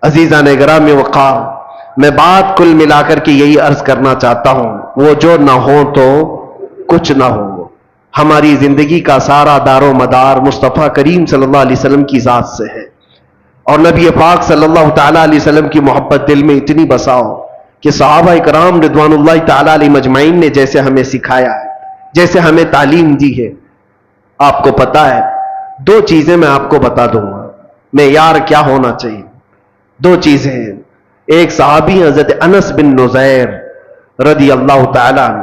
عزیزان گرامی وقار، میں بات کل ملا کر کے یہی عرض کرنا چاہتا ہوں، وہ جو نہ ہو تو کچھ نہ ہو۔ ہماری زندگی کا سارا دار و مدار مصطفیٰ کریم صلی اللہ علیہ وسلم کی ذات سے ہے، اور نبی پاک صلی اللہ تعالیٰ علیہ وسلم کی محبت دل میں اتنی بساؤ کہ صحابہ کرام رضوان اللہ تعالیٰ علیہ مجمعین نے جیسے ہمیں سکھایا ہے، جیسے ہمیں تعلیم دی ہے۔ آپ کو پتا ہے، دو چیزیں میں آپ کو بتا دوں گا معیار کیا ہونا چاہیے۔ دو چیزیں ہیں، ایک صحابی حضرت انس بن نزیر رضی اللہ تعالیٰ عنہ،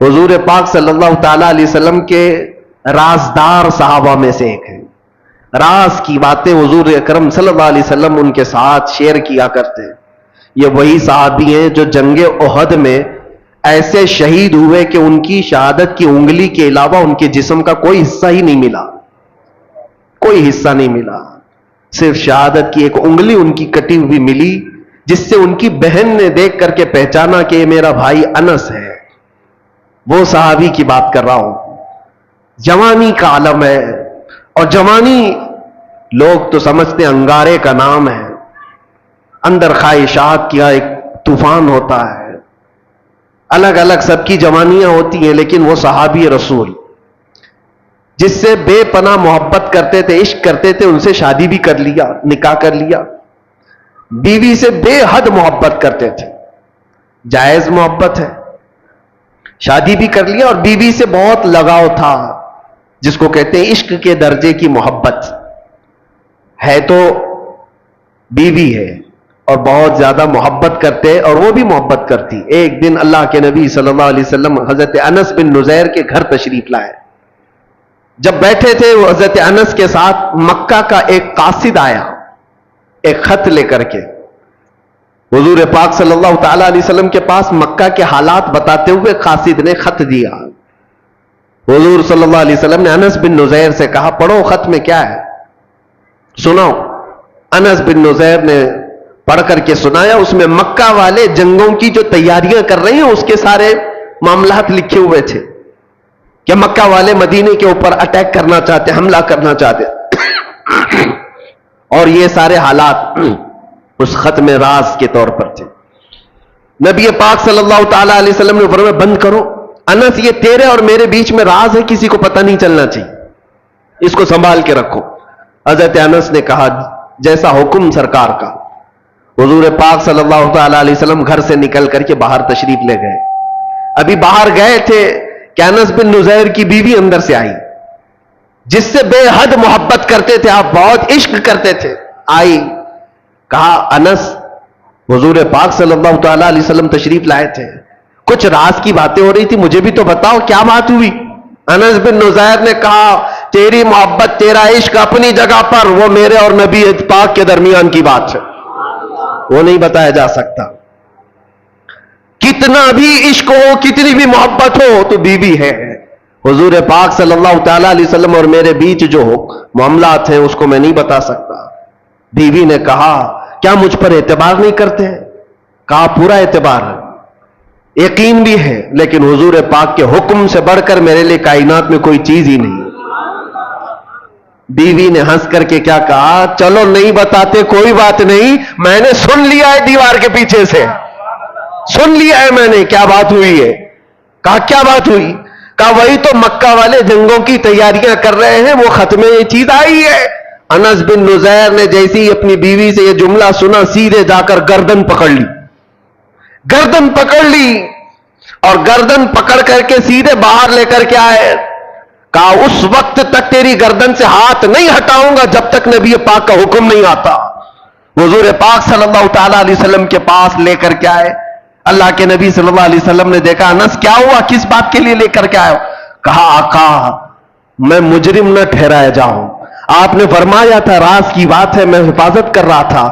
حضور پاک صلی اللہ تعالیٰ علیہ وسلم کے رازدار صحابہ میں سے ایک ہیں۔ راز کی باتیں حضور اکرم صلی اللہ علیہ وسلم ان کے ساتھ شیئر کیا کرتے ہیں۔ یہ وہی صحابی ہیں جو جنگ احد میں ایسے شہید ہوئے کہ ان کی شہادت کی انگلی کے علاوہ ان کے جسم کا کوئی حصہ ہی نہیں ملا، کوئی حصہ نہیں ملا، صرف شہادت کی ایک انگلی ان کی کٹی ہوئی ملی، جس سے ان کی بہن نے دیکھ کر کے پہچانا کہ یہ میرا بھائی انس ہے۔ وہ صحابی کی بات کر رہا ہوں۔ جوانی کا عالم ہے، اور جوانی لوگ تو سمجھتے ہیں انگارے کا نام ہے، اندر خواہشات کا ایک طوفان ہوتا ہے، الگ الگ سب کی جوانیاں ہوتی ہیں، لیکن وہ صحابی رسول جس سے بے پناہ محبت کرتے تھے، عشق کرتے تھے، ان سے شادی بھی کر لیا، نکاح کر لیا، بیوی سے بے حد محبت کرتے تھے، جائز محبت ہے، شادی بھی کر لیا، اور بیوی سے بہت لگاؤ تھا، جس کو کہتے ہیں عشق کے درجے کی محبت ہے، تو بیوی ہے اور بہت زیادہ محبت کرتے، اور وہ بھی محبت کرتی۔ ایک دن اللہ کے نبی صلی اللہ علیہ وسلم حضرت انس بن نزیر کے گھر تشریف لائے۔ جب بیٹھے تھے وہ حضرت انس کے ساتھ، مکہ کا ایک قاصد آیا ایک خط لے کر کے حضور پاک صلی اللہ تعالی علیہ وسلم کے پاس، مکہ کے حالات بتاتے ہوئے قاصد نے خط دیا۔ حضور صلی اللہ علیہ وسلم نے انس بن نزیر سے کہا، پڑھو خط میں کیا ہے، سناؤ۔ انس بن نزیر نے پڑھ کر کے سنایا، اس میں مکہ والے جنگوں کی جو تیاریاں کر رہے ہیں اس کے سارے معاملات لکھے ہوئے تھے، کہ مکہ والے مدینے کے اوپر اٹیک کرنا چاہتے، حملہ کرنا چاہتے، اور یہ سارے حالات اس خط میں راز کے طور پر تھے۔ نبی پاک صلی اللہ تعالی علیہ وسلم نے فرمایا، بند کرو انس، یہ تیرے اور میرے بیچ میں راز ہے، کسی کو پتہ نہیں چلنا چاہیے، اس کو سنبھال کے رکھو۔ حضرت انس نے کہا، جیسا حکم سرکار کا۔ حضور پاک صلی اللہ تعالی علیہ وسلم گھر سے نکل کر کے باہر تشریف لے گئے۔ ابھی باہر گئے تھے کہ انس بن نزیر کی بیوی اندر سے آئی، جس سے بے حد محبت کرتے تھے آپ، بہت عشق کرتے تھے، آئی، کہا، انس، حضور پاک صلی اللہ تعالی علیہ وسلم تشریف لائے تھے، کچھ راز کی باتیں ہو رہی تھی، مجھے بھی تو بتاؤ کیا بات ہوئی۔ انس بن نزیر نے کہا، تیری محبت، تیرا عشق اپنی جگہ پر، وہ میرے اور نبی پاک کے درمیان کی بات ہے، وہ نہیں بتایا جا سکتا۔ کتنا بھی عشق ہو، کتنی بھی محبت ہو، تو بیوی ہے۔ حضور پاک صلی اللہ تعالی علیہ وسلم اور میرے بیچ جو معاملات ہیں اس کو میں نہیں بتا سکتا۔ بیوی نے کہا، کیا مجھ پر اعتبار نہیں کرتے؟ کہا، پورا اعتبار ہے، یقین بھی ہے، لیکن حضور پاک کے حکم سے بڑھ کر میرے لیے کائنات میں کوئی چیز ہی نہیں۔ بیوی نے ہنس کر کے کیا کہا، چلو نہیں بتاتے کوئی بات نہیں، میں نے سن لیا ہے، دیوار کے پیچھے سے سن لیا ہے میں نے، کیا بات ہوئی ہے؟ کہا، کیا بات ہوئی؟ کہا، وہی تو مکہ والے جنگوں کی تیاریاں کر رہے ہیں، وہ خط میں یہ چیز آئی ہے۔ انس بن نزیر نے جیسے ہی اپنی بیوی سے یہ جملہ سنا، سیدھے جا کر گردن پکڑ لی، گردن پکڑ لی، اور گردن پکڑ کر کے سیدھے باہر لے کر کے آئے۔ کہا، اس وقت تک تیری گردن سے ہاتھ نہیں ہٹاؤں گا جب تک نبی پاک کا حکم نہیں آتا۔ حضور پاک صلی اللہ تعالی علیہ وسلم کے پاس لے کر کے آئے۔ اللہ کے نبی صلی اللہ علیہ وسلم نے دیکھا، انس کیا ہوا، کس بات کے لیے لے کر کے آئے؟ کہا، آقا، میں مجرم نہ ٹھہرایا جاؤں، آپ نے فرمایا تھا راز کی بات ہے، میں حفاظت کر رہا تھا،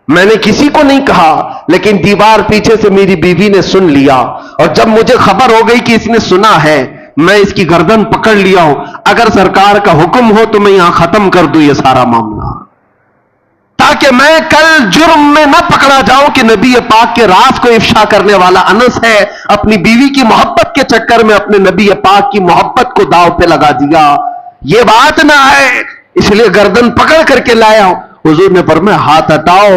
میں نے کسی کو نہیں کہا، لیکن دیوار پیچھے سے میری بیوی نے سن لیا، اور جب مجھے خبر ہو گئی کہ اس نے سنا ہے، میں اس کی گردن پکڑ لیا ہوں، اگر سرکار کا حکم ہو تو میں یہاں ختم کر دوں یہ سارا معاملہ، تاکہ میں کل جرم میں نہ پکڑا جاؤں کہ نبی پاک کے راز کو افشا کرنے والا انس ہے، اپنی بیوی کی محبت کے چکر میں اپنے نبی پاک کی محبت کو داؤ پہ لگا دیا، یہ بات نہ ہے، اس لیے گردن پکڑ کر کے لایا ہوں۔ حضور نے فرمایا، ہاتھ ہٹاؤ،